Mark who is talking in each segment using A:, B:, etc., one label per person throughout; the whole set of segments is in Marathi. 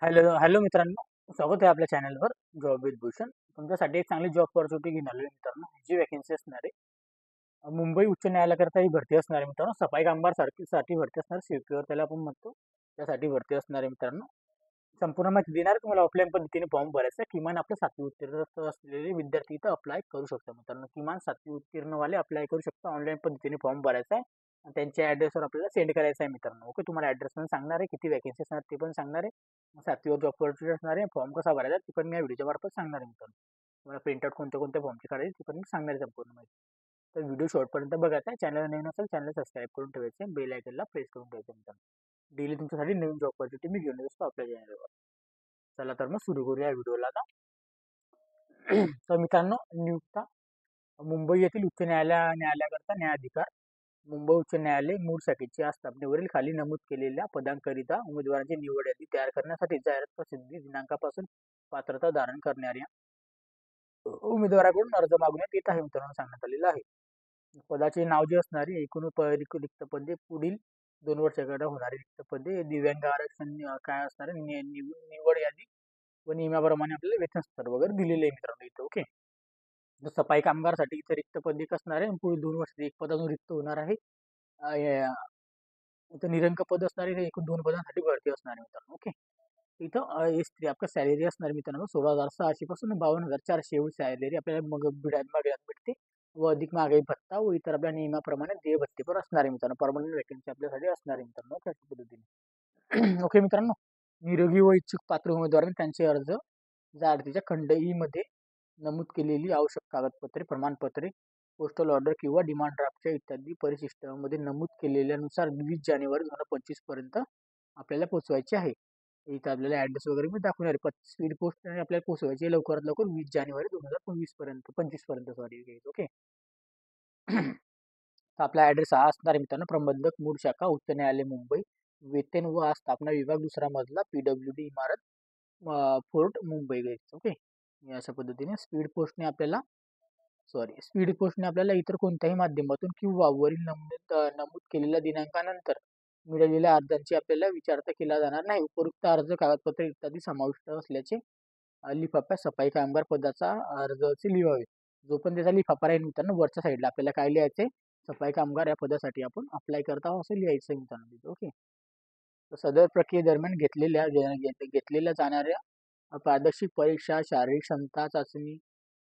A: हॅलो हॅलो मित्रांनो, स्वागत आहे आपल्या चॅनलवर जॉब विथ भूषण. तुमच्यासाठी एक चांगली जॉब ऑपॉर्च्युनिटी घेऊन आलो मित्रांनो. जी वॅकन्सी असणार आहे मुंबई उच्च न्यायालयाकरता ही भरती असणार आहे मित्रांनो. सफाई कामगार साठी भरती असणार, सिक्युअर त्याला आपण म्हणतो, त्यासाठी भरती असणार आहे मित्रांनो. संपूर्ण माहिती देणार आहे. तुम्हाला ऑफलाईन पद्धतीने फॉर्म भरायचा आहे. किमान आपलं 7वी उत्तीर्ण असलेले विद्यार्थी इथं अप्लाय करू शकतो मित्रांनो. किमान 7वी उत्तीर्णवाले अप्लाय करू शकता. ऑनलाईन पद्धतीने फॉर्म भरायचा आहे आणि त्यांच्या ॲड्रेसवर आपल्याला सेंड करायचा आहे मित्रांनो. ओके, तुम्हाला ॲड्रेस पण सांगणार आहे, किती वॅकन्सी असणार ते पण सांगणार आहे, 7वीवर जॉब ऑपॉर्च्युनिटी असणार आहे, फॉर्म कसा भरायचा ते पण मी या व्हिडिओच्या मार्फत सांगणार आहे मित्रांनो. तुम्हाला प्रिंटआउट कोणत्या कोणत्या फॉर्मची काढायची ते पण मी सांगणार आहे संपूर्ण माहिती. तर व्हिडिओ शॉर्टपर्यंत बघायचा आहे. चॅनल नवीन असेल चॅनल सबस्क्राईब करून ठेवायचे, बेल आयकनला प्रेस करून ठेवायचं मित्रांनो. डेली तुमच्यासाठी नवीन जॉब ऑपॉर्च्युनिटी मी घेऊन येत असतो आपल्या चॅनलवर. चला तर मग सुरू करूया व्हिडिओला आता. तर मित्रांनो, नियुक्ता मुंबई येथील उच्च न्यायालयाकरता न्यायाधिकार. मुंबई उच्च न्यायालय मूळ शाखेच्या स्थापनेवरील खाली नमूद केलेल्या पदांकरिता उमेदवारांची निवड यादी तयार करण्यासाठी जाहिरात प्रसिद्धी दिनांकापासून पात्रता धारण करणाऱ्या उमेदवाराकडून अर्ज मागण्यात येत आहे मित्रांनो, सांगण्यात आलेलं आहे. पदाचे नाव जे असणारे एकूण रिक्त पदे पुढील 2 वर्षाकरता होणारी रिक्त पदे, दिव्यांग आरक्षण काय असणार आहे, निवड यादी व नियमाप्रमाणे आपल्याला वेतन स्तर वगैरे दिलेले आहे मित्रांनो इथं. ओके, तर सफाई कामगारसाठी इथं रिक्त पदे असणार आहे. पुढील 2 वर्षात एक पद अजून रिक्त होणार आहे. इथं निरंक पद असणार आहे. एकूण 2 पदांसाठी भरती असणार आहे मित्रांनो. ओके, इथं स्त्री आपका सॅलरी असणार मित्रांनो 16,600 पासून 52,400 एवढी सॅलरी आपल्याला मग मागण्यात भेटते. व अधिक महागाई भत्ता व इतर आपल्या नियमाप्रमाणे देय भत्ते पण असणार आहे मित्रांनो. परमनंट वॅकन्सी आपल्यासाठी असणार आहे मित्रांनो. ओके, अशा पद्धतीने. ओके मित्रांनो, निरोगी व इच्छुक पात्र उमेदवारांनी त्यांचे अर्ज जाहिरातीच्या खंड ई मध्ये नमूद केलेली आवश्यक कागदपत्रे, प्रमाणपत्रे, पोस्टल ऑर्डर किंवा डिमांड ड्राफ्टच्या इत्यादी परिशिष्टामध्ये नमूद केलेल्यानुसार 20 जानेवारी 2025 पर्यंत आपल्याला पोहोचवायचे आहे. इथं आपल्याला ॲड्रेस वगैरे मी दाखवणार आहे. स्पीड पोस्ट आपल्याला पोहोचवायची आहे लवकरात लवकर 20 जानेवारी 2025 पर्यंत, 25 पर्यंत सॉरी. ओके. तर आपला ॲड्रेस हा असणार आहे मित्रांनो. प्रबंधक मूळ शाखा उच्च न्यायालय मुंबई, वेतन व स्थापना विभाग 2रा मजला, PWD इमारत, फोर्ट मुंबई गेट. ओके, अशा पद्धतीने स्पीड पोस्टने आपल्याला इतर कोणत्याही माध्यमातून किंवा वरील नमूद केलेल्या दिनांकानंतर मिळालेल्या अर्जांची आपल्याला विचारता केला जाणार नाही. उपयुक्त अर्ज कागदपत्रे इत्यादी समाविष्ट असल्याचे लिफाफ्यात सफाई कामगार पदाचा अर्जाचे लिहावे. जो पण त्याचा लिफाफा राहील मित्रांनो, वरच्या साईडला आपल्याला काय लिहायचंय, सफाई कामगार या पदासाठी आपण अप्लाय करत आहोत असं लिहायचं मित्रांनो. ओके, तर सदर प्रक्रियेदरम्यान घेतलेल्या जाणाऱ्या प्रादेशिक परीक्षा, शारीरिक क्षमता चाचणी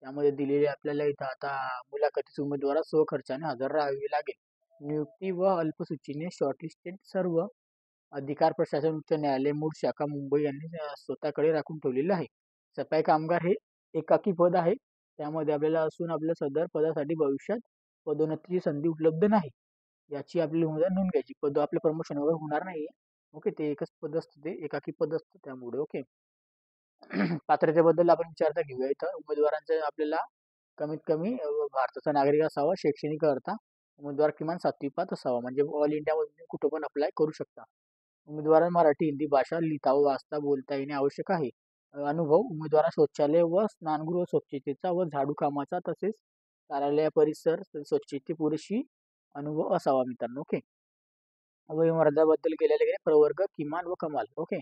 A: त्यामध्ये दिलेले आपल्याला इथं आता मुलाखतीस उमेदवारास स्वखर्चाने हजर राहावे लागेल. नियुक्ती व अल्पसूचीने शॉर्टलिस्टेड सर्व अधिकार प्रशासन उच्च न्यायालय मूळ शाखा मुंबई यांनी स्वतःकडे राखून ठेवलेले आहे. सफाई कामगार हे एकाकी पद आहे. त्यामध्ये आपल्याला असून आपल्या सदर पदासाठी भविष्यात पदोन्नतीची संधी उपलब्ध नाही. याची आपली उमेदवार नोंद घ्यायची. पद आपलं प्रमोशन वगैरे होणार नाही. ओके, ते एकच पद असतं, ते एकाकी पद असतं त्यामुळे. ओके. पात्रतेबद्दल आपण विचारता घेऊया. इथं उमेदवारांचं आपल्याला कमीत कमी भारताचा नागरिक असावा. शैक्षणिक अर्हता उमेदवार किमान 7वी पास असावा. म्हणजे ऑल इंडियामध्ये कुठं पण अप्लाय करू शकता. उमेदवारांना मराठी हिंदी भाषा लिहिता व वाचता बोलता येणे आवश्यक आहे. अनुभव उमेदवारांना शौचालय व स्नानगृह स्वच्छतेचा व झाडू कामाचा तसेच कार्यालय परिसर स्वच्छते पुरेशी अनुभव असावा मित्रांनो. ओके, वयोमर्यादाबद्दल गेलेले गेले प्रवर्ग किमान व कमाल. ओके,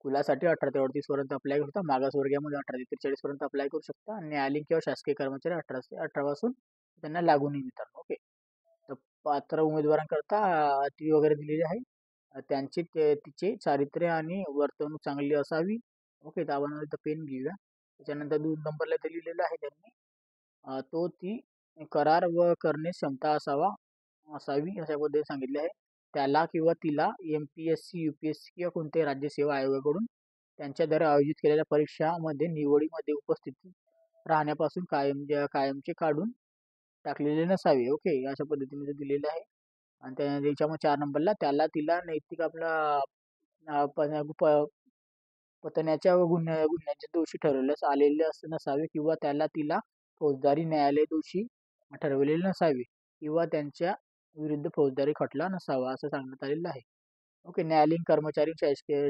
A: कुलासाठी 18 ते 38 पर्यंत अप्लाय करू शकता. मागासवर्गीयामध्ये 18 ते 43 पर्यंत अप्लाय करू शकता. न्यायालयीन किंवा शासकीय कर्मचारी 18 ते 18 पासून त्यांना लागू नाही मित्रांनो. ओके, तर पात्र उमेदवारांकरता अटी वगैरे दिलेली आहे. तिचे चारित्र्य आणि वर्तवणूक चांगली असावी. ओके, तर आपण इथं पेन घेऊया. त्याच्यानंतर 2 नंबरला ते लिहिलेलं आहे त्यांनी, ती करार व करणे क्षमता असावी अशा पद्धतीने सांगितले आहे. त्याला किंवा तिला MPSC, UPSC किंवा कोणत्याही राज्य सेवा आयोगाकडून त्यांच्याद्वारे आयोजित केलेल्या परीक्षामध्ये निवडीमध्ये उपस्थित राहण्यापासून कायमचे काढून टाकलेले नसावे. ओके, अशा पद्धतीने ते दिलेलं आहे. आणि त्याच्यामध्ये 4 नंबरला त्याला तिला नैतिक आपला पतण्याच्या गुन्ह्याचे दोषी ठरवल्यास आलेले नसावे किंवा त्याला तिला फौजदारी न्यायालय दोषी ठरवलेले नसावे किंवा त्यांच्या विरुद्ध फौजदारी खटला नसावा असं सांगण्यात आलेलं आहे. ओके, न्यायालयीन कर्मचारी,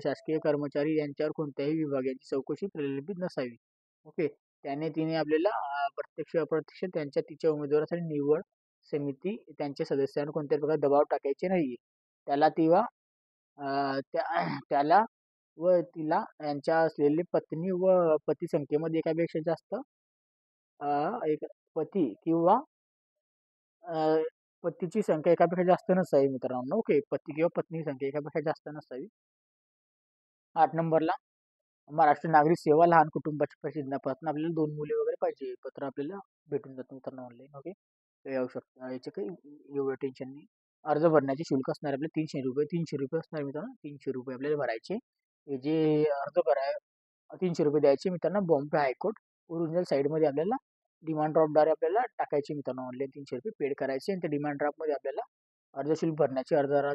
A: शासकीय कर्मचारी यांच्यावर कोणत्याही विभागाची चौकशी प्रलंबित नसावी. ओके, तिने आपल्याला प्रत्यक्ष अप्रत्यक्ष तिच्या उमेदवारासाठी निवड समिती त्यांच्या सदस्यांवर कोणत्याही प्रकारे दबाव टाकायचे नाहीये. त्याला किंवा त्याला व तिला यांच्या असलेले पत्नी व पती संख्येमध्ये एकापेक्षा जास्त एक पती किंवा अ, पतीची संख्या एकापेक्षा जास्त नसावी मित्रांनो. ओके, पती किंवा पत्नी संख्या एकापेक्षा जास्त नसावी. 8 नंबरला महाराष्ट्र नागरिक सेवा लहान कुटुंबाच्या प्रसिद्धीपासून आपल्याला 2 मुले वगैरे पाहिजे. पत्र आपल्याला भेटून जातं मित्रांनो ऑनलाईन. ओके, ते येऊ शकतं. याचे काही एवढं टेन्शन नाही. अर्ज भरण्याचे शुल्क असणार आपले ₹300. ₹300 असणार मित्रांनो. ₹300 आपल्याला भरायचे. हे जे अर्ज भराय ₹300 द्यायचे मित्रांनो. बॉम्बे हायकोर्ट ओरिजिनल साईडमध्ये आपल्याला डिमांड ड्राफ्टद्वारे आपल्याला टाकायचे मित्रांनो. ऑनलाईन ₹300 पेड करायचे आणि त्या डिमांड ड्राफ्टमध्ये आपल्याला अर्ज शुल्क भरण्याचे अर्जदार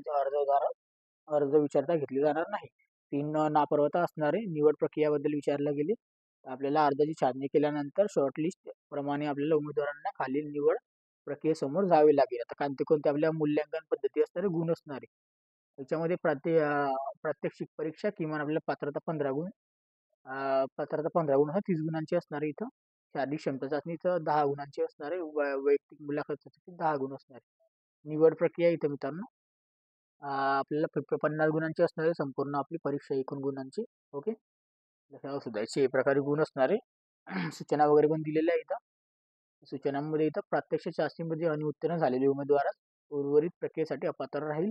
A: अर्ज विचारता घेतले जाणार नाही. 3 नापरवता असणारे निवड प्रक्रियाबद्दल विचारले गेले तर आपल्याला अर्जाची छाननी केल्यानंतर शॉर्टलिस्ट प्रमाणे आपल्याला उमेदवारांना खालील निवड प्रक्रियेसमोर जावे लागेल. आता कोणते कोणते आपल्या मूल्यांकन पद्धती असणारे गुण असणारे याच्यामध्ये प्रात्यक्षिक परीक्षा किमान आपल्याला पात्रता 15 गुण 30 गुणांची असणारे इथं. शारीरिक क्षमता चाचणी इथं 10 गुणांची असणारे. वैयक्तिक मुलाखत चाचणी 10 गुण असणारे. निवड प्रक्रिया इथं मित्रांनो आपल्याला 50 गुणांची असणारे संपूर्ण आपली परीक्षा एकूण गुणांची. ओके, जसं सुधायचे प्रकारे गुण असणारे. सूचना वगैरे पण दिलेल्या आहे इथं. सूचनांमध्ये इथं प्रात्यक्षिक चाचणीमध्ये अनुत्तीर्ण झालेले उमेदवारास उर्वरित प्रक्रियेसाठी अपात्र राहील.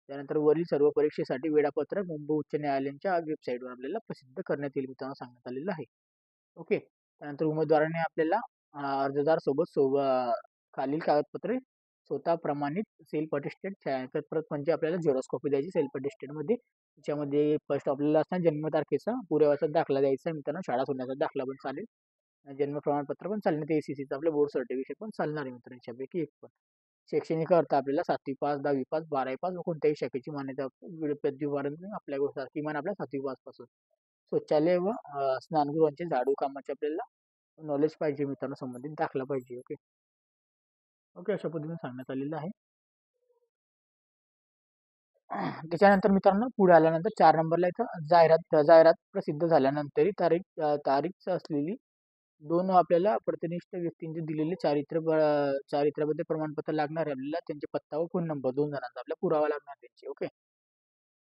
A: त्यानंतर वरील सर्व परीक्षेसाठी वेळापत्रक मुंबई उच्च न्यायालयाच्या वेबसाईटवर आपल्याला प्रसिद्ध करण्यात येईल मित्रांनो सांगण्यात आलेलं आहे. ओके, त्यानंतर उमेदवाराने आपल्याला अर्जदार खालील कागदपत्रे स्वतः प्रमाणित सेल्फ अटेस्टेड छायांकित प्रत म्हणजे आपल्याला झेरॉक्स कॉपी द्यायची सेल्फ अटेस्टेडमध्ये. त्याच्यामध्ये फर्स्ट आपल्याला असणार जन्मतारखेचा पुराव्याचा दाखला द्यायचा मित्रांनो. शाळा सोडण्याचा दाखला पण चालेल. जन्म प्रमाणपत्र पण चालेल. ते ACCचं आपलं बोर्ड सर्टिफिकेट पण चालणार आहे मित्रांनो. याच्यापैकी एक पण. शैक्षणिक अर्थ आपल्याला 7वी पास, 10वी पास, 12वी पास व कोणत्याही शाखेची मान्यता विद्यार्थीपर्यंत अप्लाय करू शकतात. किमान आपल्या 7वी पास पासून. शौचालय व स्नानगृहांचे झाडू कामाचे आपल्याला नॉलेज पाहिजे मित्रांनो. संबंधित दाखला पाहिजे. ओके ओके, अशा पद्धतीने सांगण्यात आलेलं आहे. त्याच्यानंतर मित्रांनो पुढे आल्यानंतर 4 नंबरला इथं जाहिरात प्रसिद्ध झाल्यानंतर तारीख असलेली 2 आपल्याला प्रतिनिष्ठ व्यक्तींचे दिलेले चारित्र्याबद्दल प्रमाणपत्र लागणार आहे आपल्याला. त्यांचे पत्ता व फोन नंबर 2 जणांचा आपल्याला पुरावा लागणार त्यांचे. ओके,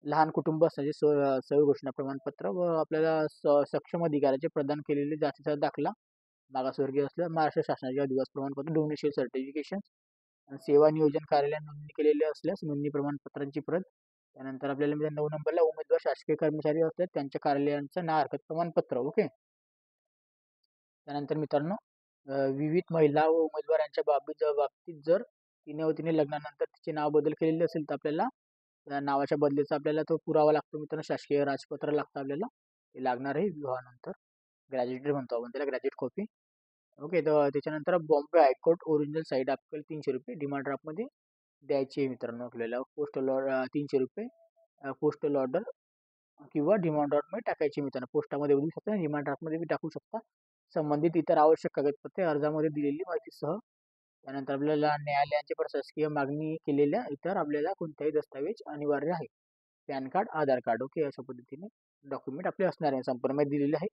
A: लहान कुटुंब असण्याचे सोय घोषणा प्रमाणपत्र व आपल्याला सक्षम अधिकाऱ्याचे प्रदान केलेले जातीचा दाखला. मागासवर्गीय असल्यास महाराष्ट्र शासनाचे अधिवास प्रमाणपत्र, डोमेस्टिक सर्टिफिकेशन, सेवा नियोजन कार्यालयात नोंदणी केलेले असल्यास नोंदणी प्रमाणपत्रांची प्रत. त्यानंतर आपल्याला 9 नंबरला उमेदवार शासकीय कर्मचारी असतात त्यांच्या कार्यालयांचं ना हरकत प्रमाणपत्र. ओके, त्यानंतर मित्रांनो विविध महिला व उमेदवारांच्या बाबतीत जर तिने व तिने लग्नानंतर तिचे नाव बदल केलेले असेल तर आपल्याला नावाच्या बदलीचा आपल्याला तो पुरावा लागतो मित्रांनो. शासकीय राजपत्र लागतं आपल्याला. ते लागणार आहे विवाहानंतर. ग्रॅज्युएटेड म्हणतो आपण त्याला, ग्रॅज्युएट कॉपी. ओके, तर त्याच्यानंतर बॉम्बे हायकोर्ट ओरिजिनल साईड आपल्याला ₹300 डिमांड ड्राफ्टमध्ये द्यायची आहे मित्रांनो आपल्याला. पोस्टल ₹300 पोस्टल ऑर्डर किंवा डिमांड ड्राफ्टमध्ये टाकायची मित्रांनो. पोस्टामध्ये देऊ शकता, डिमांड ड्राफ्टमध्ये बी टाकू शकता. संबंधित इतर आवश्यक कागदपत्रे अर्जामध्ये दिलेली माहितीसह. त्यानंतर आपल्याला न्यायालयाचे प्रशासकीय मागणी केलेल्या इतर आपल्याला कोणत्याही दस्तावेज अनिवार्य आहे. पॅन कार्ड, आधार कार्ड. ओके, अशा पद्धतीने डॉक्युमेंट आपले असणार आहे. संपूर्ण माहिती दिलेली आहे.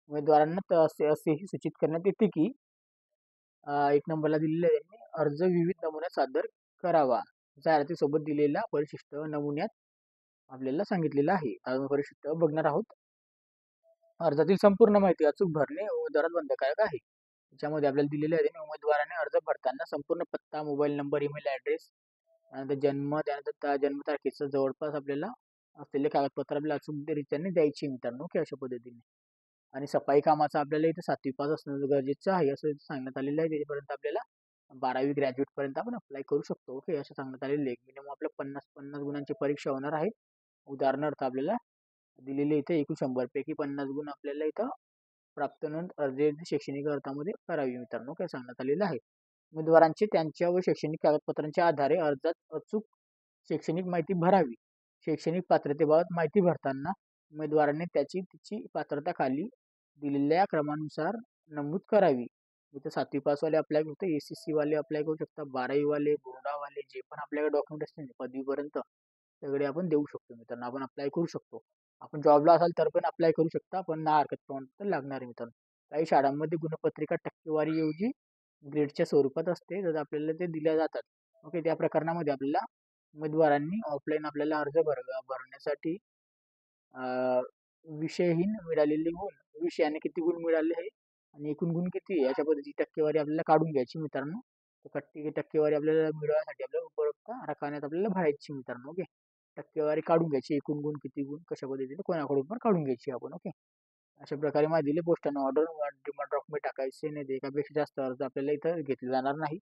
A: उमेदवारांना असेही सूचित करण्यात येते की 1 नंबरला दिलेले आहे त्यांनी अर्ज विविध नमुन्यात सादर करावा. जाहिरातीसोबत दिलेल्या परिशिष्ट नमुन्यात आपल्याला सांगितलेलं आहे. परिशिष्ट बघणार आहोत. अर्जातील संपूर्ण माहिती अचूक भरणे उमेदवारात बंधनकारक आहे. त्याच्यामध्ये आपल्याला दिलेले आहे त्यांनी उमेदवाराने अर्ज भरताना संपूर्ण पत्ता, मोबाईल नंबर, ईमेल ॲड्रेस, त्यानंतर त्यानंतर जन्मतारखेचं जवळपास आपल्याला असलेले कागदपत्र आपल्याला अचूकरित्याने द्यायची मित्रांनो. ओके, अशा पद्धतीने. आणि सफाई कामाचं आपल्याला इथे 7वी पास असणं गरजेचं आहे असं सांगण्यात आलेलं आहे. त्याच्यापर्यंत आपल्याला 12वी ग्रॅज्युएटपर्यंत आपण अप्लाय करू शकतो. ओके, असं सांगण्यात आलेलं आहे. मिनिमम आपल्या 50 गुणांची परीक्षा होणार आहे. उदाहरणार्थ आपल्याला दिलेले इथे एकूण 100 पैकी 50 गुण आपल्याला इथं प्राप्त नोंद अर्ज शैक्षणिक अर्थामध्ये करावी मित्रांनो. काय सांगण्यात आलेलं आहे. उमेदवारांचे त्यांच्या व शैक्षणिक कागदपत्रांच्या आधारे अर्जात अचूक शैक्षणिक माहिती भरावी. शैक्षणिक पात्रतेबाबत माहिती भरताना उमेदवाराने तिची पात्रता खाली दिलेल्या क्रमानुसार नमूद करावी. इथं 7वी पासवाले अप्लाय करू शकतो, ACC वाले अप्लाय करू शकता, 12वी वाले, बोर्डावाले जे पण आपल्याकडे डॉक्युमेंट असतील पदवीपर्यंत सगळे आपण देऊ शकतो मित्रांनो. आपण अप्लाय करू शकतो. आपण जॉबला असाल तर पण अप्लाय करू शकता, पण ना हरकत प्रमाणपत्र लागणार आहे मित्रांनो. काही शाळांमध्ये गुणपत्रिका टक्केवारीऐवजी ग्रेडच्या स्वरूपात असते, तर आपल्याला ते दिल्या जातात. ओके, त्या प्रकरणामध्ये आपल्याला उमेदवारांनी ऑफलाईन आपल्याला अर्ज भरण्यासाठी विषयहीन मिळालेले गुण, विषयाने किती गुण मिळाले आहे आणि एकूण गुण किती आहे याच्या पद्धतीची टक्केवारी आपल्याला काढून घ्यायची मित्रांनो. तर टक्केवारी आपल्याला मिळवण्यासाठी आपल्याला उपरोक्त रकान्यात आपल्याला भरायची मित्रांनो. ओके. टक्केवारी काढून घ्यायची, एकूण गुण किती गुण कशा पद्धतीने कोणाकडून पण काढून घ्यायची आपण. ओके. अशा प्रकारे माहिती दिली. पोस्टाने ऑर्डर डिमांड ड्राफ्ट टाकायचे नाही, ते एकापेक्षा जास्त अर्ज आपल्याला इथं घेतले जाणार नाही.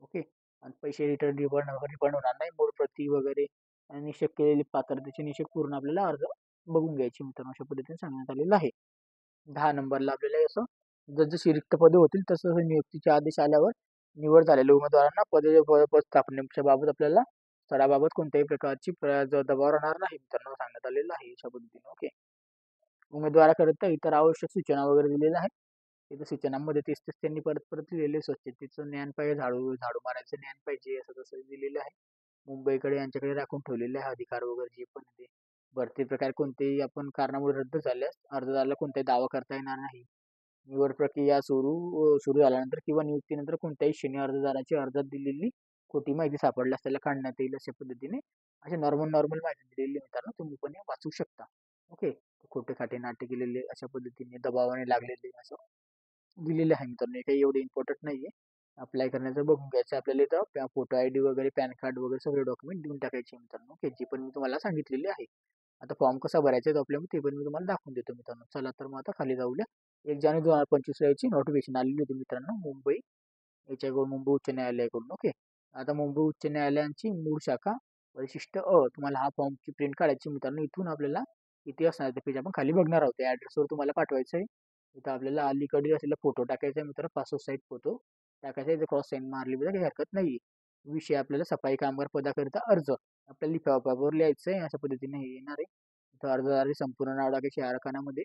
A: ओके. आणि पैसे रिफंड रिफंड होणार नाही, मूळ प्रती वगैरे आणि निषेध केलेली पात्रतेचे निषेध पूर्ण आपल्याला अर्ज बघून घ्यायची मित्रांनो. अशा पद्धतीने सांगण्यात आलेलं आहे. 10 नंबरला आपल्याला असं जसजशी रिक्त पदे होतील तसं नियुक्तीचे आदेश आल्यावर निवड झालेल्या उमेदवारांना पद स्थापनेच्या बाबत आपल्याला स्तराबाबत कोणत्याही प्रकारची दबाव राहणार नाही मित्रांनो सांगण्यात आलेलं आहे अशा पद्धतीने. ओके. उमेदवाराकरिता इतर आवश्यक सूचना वगैरे दिलेल्या आहेत. तिथे सूचनांमध्ये तेच त्यांनी परत परत लिहिलेले, स्वच्छतेचं ज्ञान पाहिजे, झाडू झाडू मारायचं ज्ञान पाहिजे, असं तसं दिलेलं आहे. मुंबईकडे यांच्याकडे राखून ठेवलेले आहे अधिकार वगैरे जे पण ते. भरती प्रकार कोणतेही आपण कारणामुळे रद्द झाल्यास अर्जदाराला कोणताही दावा करता येणार नाही. निवड प्रक्रिया सुरू झाल्यानंतर किंवा नियुक्तीनंतर कोणत्याही क्षणी अर्जदाराची अर्जात दिलेली खोटी माहिती सापडल्यास त्याला काढण्यात येईल अशा पद्धतीने असे नॉर्मल माहिती दिलेली मित्रांनो तुम्ही पण हे वाचू शकता. ओके. खोटे खाटे नाटे केलेले अशा पद्धतीने दबावाने लागलेले असं दिलेले आहे मित्रांनो. हे काही एवढे इम्पॉर्टंट नाहीये. अप्लाय करण्याचं बघून घ्यायचं आपल्याला, इथं फोटो आयडी वगैरे पॅन कार्ड वगैरे सगळे डॉक्युमेंट देऊन टाकायचे मित्रांनो. ओके. जे पण मी तुम्हाला सांगितलेले आहे. आता फॉर्म कसा भरायचा आहे आपल्याला ते पण मी तुम्हाला दाखवून देतो मित्रांनो. चला तर मग आता खाली जाऊया. 1 जानेवारी 2025 याची नोटिफिकेशन आलेली होती मित्रांनो मुंबई याच्याकडून, मुंबई उच्च न्यायालयाकडून. ओके. आता मुंबई उच्च न्यायालयांची मूळ शाखा परिशिष्ट तुम्हाला हा फॉर्मची प्रिंट काढायची मित्रांनो. इथून आपल्याला किती असणार ते पेज आपण खाली बघणार आहोत. त्या ॲड्रेसवर तुम्हाला पाठवायचं आहे. इथं आपल्याला अलीकडे असलेला फोटो टाकायचा आहे मित्रांनो, पासपोर्ट साईज फोटो टाकायचा आहे. इथे क्रॉस साईन मारली पाहिजे, काही हरकत नाही. विषय आपल्याला सफाई कामगार पदाकरिता अर्ज आपल्याला लिफाफ्यावर लिहायचं आहे. अशा पद्धतीने हे येणार आहे. इथं अर्जदाराचे संपूर्ण नाव टाकायचे आरकानामध्ये,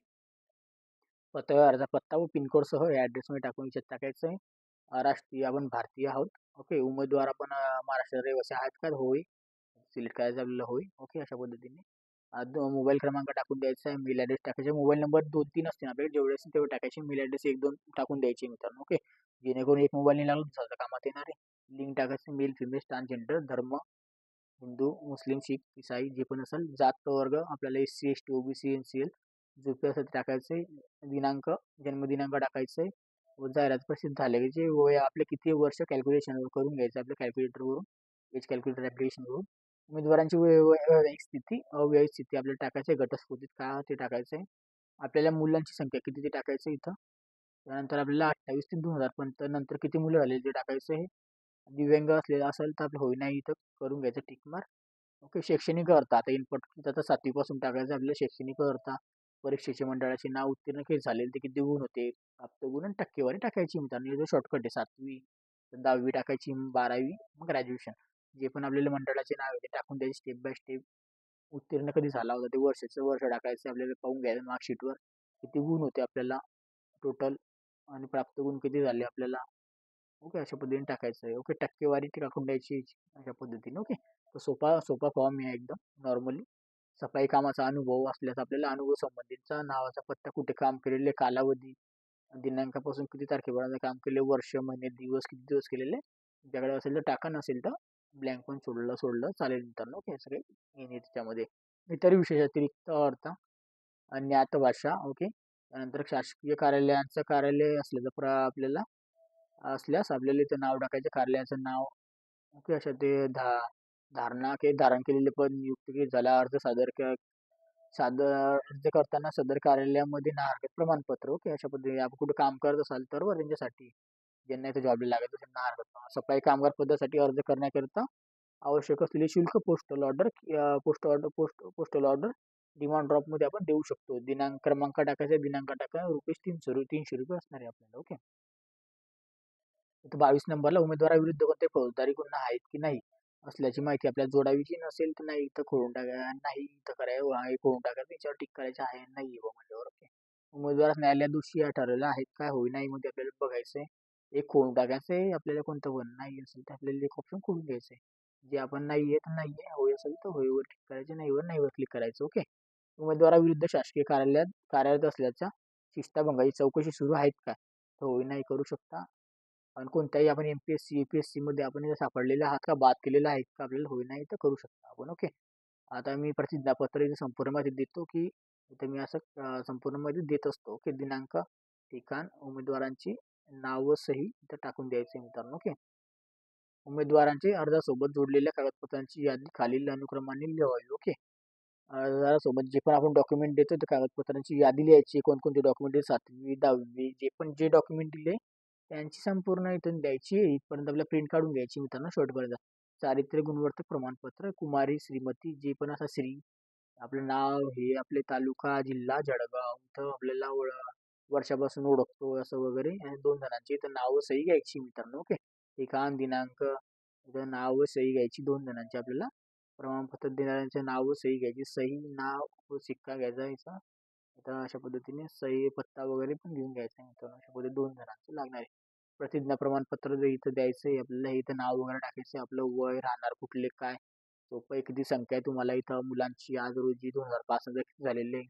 A: अर्जा पत्ता व पिनकोडसह या ॲड्रेसमध्ये टाकून याच्यात टाकायचं आहे. राष्ट्रीय आपण भारतीय आहोत. ओके. उमेदवार आपण महाराष्ट्र रहिवासी आहात का? होय. सिलेक्ट करायचं आपल्याला, होय. ओके. अशा पद्धतीने मोबाईल क्रमांक टाकून द्यायचा आहे. मेल ॲड्रेस टाकायचा. मोबाईल नंबर 2-3 असतील आपल्याकडे, जेवढे असतील तेवढे टाकायचे. मेल ॲड्रेस 1-2 टाकून द्यायचे मित्रांनो. ओके. जेणेकरून एक मोबाईल नाही लागला दुसऱ्याच्या कामात येणार आहे. लिंक टाकायचं. मेल, फिमेल, ट्रान्सजेंडर, धर्म हिंदू, मुस्लिम, शीख, ईसाई जे पण असेल, जात वर्ग आपल्याला SC, ST, OBC, NCL जो पी असेल टाकायचं आहे. दिनांक, जन्मदिनांक टाकायचं आहे. व जाहिरात प्रसिद्ध झाल्याचे वय आपले किती वर्ष कॅल्क्युलेशन करून घ्यायचं आपल्या कॅल्क्युलेटरवरून, एज कॅल्क्युलेटर ॲप्लिकेशनवरून. उमेदवारांची वैवाहिक स्थिती, अविवाहित स्थिती आपल्याला टाकायचं आहे. घटस्फोटित का ते टाकायचं आहे. आपल्याला मुलांची संख्या किती ते टाकायचं इथं. त्यानंतर आपल्याला 28 ते 2000 पर्यंत नंतर किती मुलं झालेली ते टाकायचं आहे. दिव्यांग असलेला असेल तर आपलं होय नाही इथं करून घ्यायचं टिक मार्क. ओके. शैक्षणिक अर्हता आता इनपुट आता 7वी पासून टाकायचं आपल्याला शैक्षणिक अर्हता, परीक्षेचे मंडळाचे नाव, उत्तीर्ण किती झालेले ते किती गुण होते, प्राप्त गुण आणि टक्केवारी टाकायची मित्रांनो. जो शॉर्टकट आहे 7वी, 10वी टाकायची, 12वी, मग ग्रॅज्युएशन. जे पण आपल्याला मंडळाचे नाव आहे ते टाकून द्यायचे स्टेप बाय स्टेप. उत्तीर्ण कधी झाला होता ते वर्षाचं वर्ष टाकायचं आपल्याला, पाहून घ्यायचं मार्कशीटवर किती गुण होते आपल्याला टोटल आणि प्राप्त गुण किती झाले आपल्याला. ओके. अशा पद्धतीने टाकायचं आहे. ओके. टक्केवारी ती टाकून द्यायची अशा पद्धतीने. ओके. तर सोपा सोपा फॉर्म आहे एकदम नॉर्मली. सफाई कामाचा अनुभव असल्यास आपल्याला अनुभव संबंधितचा, नावाचा पत्ता, कुठे काम केलेले, कालावधी, दिनांकापासून किती तारखेपर्यंत काम केले, वर्ष, महिने, दिवस, किती दिवस केलेले तुमच्याकडे असेल तर टाका, नसेल तर ब्लँक पण सोडलं चालेल मित्रांनो. ओके. सगळे येणे त्याच्यामध्ये इतर विशेष अतिरिक्त अर्थ, ज्ञात भाषा. ओके. त्यानंतर शासकीय कार्यालयांचं कार्यालय असल्याचं आपल्याला असल्यास आपल्याला इथं नाव टाकायचं, कार्यालयाचं नाव. ओके. अशा ते धारण केलेले पद, नियुक्ती झाला, अर्ज करताना सदर कार्यालयामध्ये ना हरकत प्रमाणपत्र. ओके. अशा पद्धतीने आपण कुठे काम करत असाल तर त्यांच्यासाठी ज्यांना इथे जॉबला लागत असेल ना हरकत सफाई कामगार पदासाठी अर्ज करण्याकरिता आवश्यक असलेले शुल्क पोस्टल ऑर्डर डिमांड ड्रॉप मध्ये आपण देऊ शकतो. दिनांक, क्रमांक टाकायचा, दिनांक टाका, ₹300 असणार आहे आपल्याला. ओके. इथं 22 नंबरला उमेदवाराविरुद्ध कोणते फौजदारी गुन्हा आहेत की नाही असल्याची माहिती आपल्याला जोडावीची, नसेल तर नाही इथं खोडून टाका, नाही इथं करायचं, आहे खोडून टाकायचं, त्याच्यावर टिक करायचं, आहे नाही हो म्हणल्यावर. ओके. उमेदवारास न्यायालयात दोषी ठरवलं आहेत काय, होय नाही मध्ये आपल्याला बघायचंय. एक खोडून टाकायचंय आपल्याला, कोणतं पण नाही असेल तर आपल्याला एक ऑप्शन खोडून घ्यायचंय. जे आपण नाही आहे तर नाही आहे, होय असेल तर होयवर क्लिक करायचं, नाहीवर क्लिक करायचं. ओके. उमेदवाराविरुद्ध शासकीय कार्यालयात कार्यरत असल्याच्या शिस्ताभंगाची चौकशी सुरू आहेत का, तर होय नाही करू शकता. आणि कोणत्याही आपण MPSC, UPSC मध्ये आपण इथं सापडलेले आहात का, बाद केलेला आहेत का, आपल्याला होय नाही तर करू शकता आपण. ओके. आता मी प्रतिज्ञापत्र इथे संपूर्ण माहिती देतो की इथे मी असं संपूर्ण मध्ये देत असतो. ओके, दिनांक, ठिकाण, उमेदवारांची नाव, सही इथं टाकून द्यायचे मित्रांनो. ओके, उमेदवारांचे अर्जासोबत जोडलेल्या कागदपत्रांची यादी खालील अनुक्रमाने लिहावी. ओके, अर्जासोबत जे पण आपण डॉक्युमेंट देतो त्या कागदपत्रांची यादी लिहायची. कोणकोणते डॉक्युमेंट 7वी 10वी जे डॉक्युमेंट दिले त्यांची संपूर्ण इथून द्यायची. इथपर्यंत आपल्याला प्रिंट काढून घ्यायची मित्रांनो. शेवटपर्यंत चारित्र्य गुणवर्धक प्रमाणपत्र, कुमारी, श्रीमती, जे पण असा श्री, आपलं नाव, हे आपले तालुका, जिल्हा जळगाव, इथं आपल्याला वर्षापासून ओळखतो असं वगैरे, आणि 2 जणांची इथं नाव सही घ्यायची मित्रांनो. ओके, ठिकाण, दिनांक, इथं नाव सही घ्यायची 2 जणांची आपल्याला. प्रमाणपत्र देणाऱ्यांचे नाव सही घ्यायची. सही, नाव व शिक्का घ्यायचा याचा. आता अशा पद्धतीने सही, पत्ता वगैरे पण घेऊन घ्यायचा आहे मित्रांनो. अशा पद्धतीने 2 जणांचं लागणार आहे. प्रतिज्ञा प्रमाणपत्र जे इथं द्यायचं आहे आपल्याला, इथं नाव वगैरे टाकायचं, आपलं वय, राहणार कुठले, काय सोपं आहे, किती संख्या आहे तुम्हाला इथं मुलांची, आज रोजी 2005 झालेले,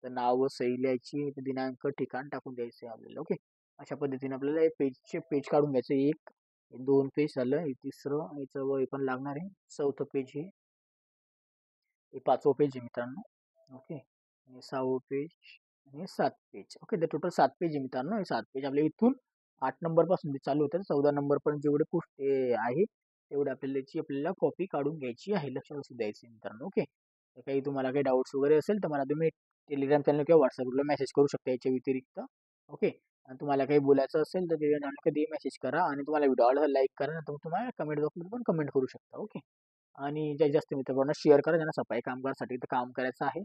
A: तर नाव व सही लिहायची, दिनांक, ठिकाण टाकून द्यायचं आहे आपल्याला. ओके, अशा पद्धतीने आपल्याला हे पेज काढून घ्यायचं. 1 2 पेज झालं, हे तिसरं, याचं वय पण लागणार आहे. 4थं पेज हे 5वं पेज आहे मित्रांनो. ओके, आणि 6वं पेज आणि 7 पेज. ओके, तर टोटल 7 पेज आहे मित्रांनो. हे 7 पेज आपल्या इथून 8 नंबर पासून चालू होतं, 14 नंबर पर्यंत जेवढे पोस्ट आहे तेवढे आपल्याला कॉपी काढून घ्यायची आहे. लक्ष असू द्यायचं मित्रांनो. ओके, तर काही तुम्हाला काही डाऊट्स वगैरे असेल तर मला तुम्ही टेलिग्राम चॅनल किंवा व्हॉट्सअप ग्रुपला मेसेज करू शकता याच्या व्यतिरिक्त. ओके, आणि तुम्हाला काही बोलायचं असेल तर टेलिग्राम चॅनल कधी मेसेज करा, आणि तुम्हाला व्हिडिओ आवडला लाईक करा, तर तुम्हाला कमेंट बॉक्समध्ये पण कमेंट करू शकता. ओके, आणि जास्तीत जास्त मित्रांना शेअर करा ज्यांना सफाई कामगारसाठी इथं काम करायचं आहे.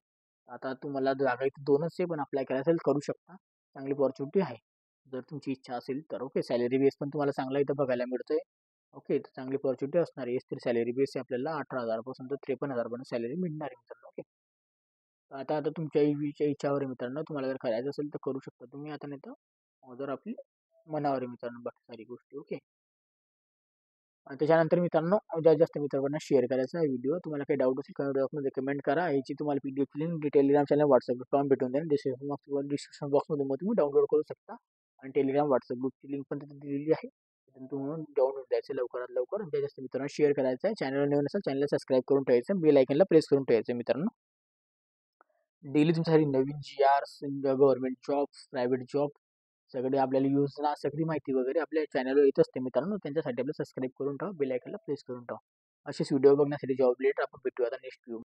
A: आता तुम्हाला जागा इथं 2च आहे, पण अप्लाय करायचं असेल करू शकता. चांगली अपॉर्च्युनिटी आहे जर तुमची इच्छा असेल तर. ओके, सॅलरी बेस पण तुम्हाला चांगला इथं बघायला मिळतोय. ओके, तर चांगली अपॉर्च्युनिटी असणार आहे. स्थिर सॅलरी बेस आहे आपल्याला 18,000 पासून तर 53,000 पर्यंत सॅलरी मिळणार आहे मित्रांनो. ओके, आता आता तुमच्या इच्छावर आहे मित्रांनो. तुम्हाला जर करायचं असेल तर करू शकता तुम्ही, आता नाही तर जर आपली मनावर आहे मित्रांनो बाकी सारी गोष्टी. ओके, आणि त्याच्यानंतर मित्रांनो जास्तीत जास्त मित्रांना शेअर करायचा आहे व्हिडिओ. तुम्हाला काही डाऊट असेल कमेंट बॉक्समध्ये कमेंट करा. याची तुम्हाला PDF link Telegram channel, WhatsApp form भेटून जाईल. डिस्क्रिप्शन बॉक्समध्ये मग तुम्ही डाउनलोड करू शकता, आणि टेलिग्राम व्हॉट्सअप ग्रुपची लिंक पण तिथे दिलेली आहे. तिथून तुम्ही डाउनलोड द्यायचं लवकरात लवकर, आणि जास्त मित्रांना शेअर करायचं आहे. चॅनल नवीन असेल चॅनलला सबस्क्राईब करून ठेवायचं, बेल आयकनला प्रेस करून ठेवायचं मित्रांनो. डेली तुमच्यासाठी नवीन GRs, government jobs, private job, सगळे आपल्याला योजना, सगळी माहिती वगैरे आपल्या चॅनलवर येत असते मित्रांनो. त्यांच्यासाठी आपल्याला सबस्क्राईब करून ठेवा, बेल आयकनला प्रेस करून ठेवा. असेच व्हिडिओ बघण्यासाठी जॉब रिलेटेड आपण भेटूया आता नेक्स्ट व्हिडिओ.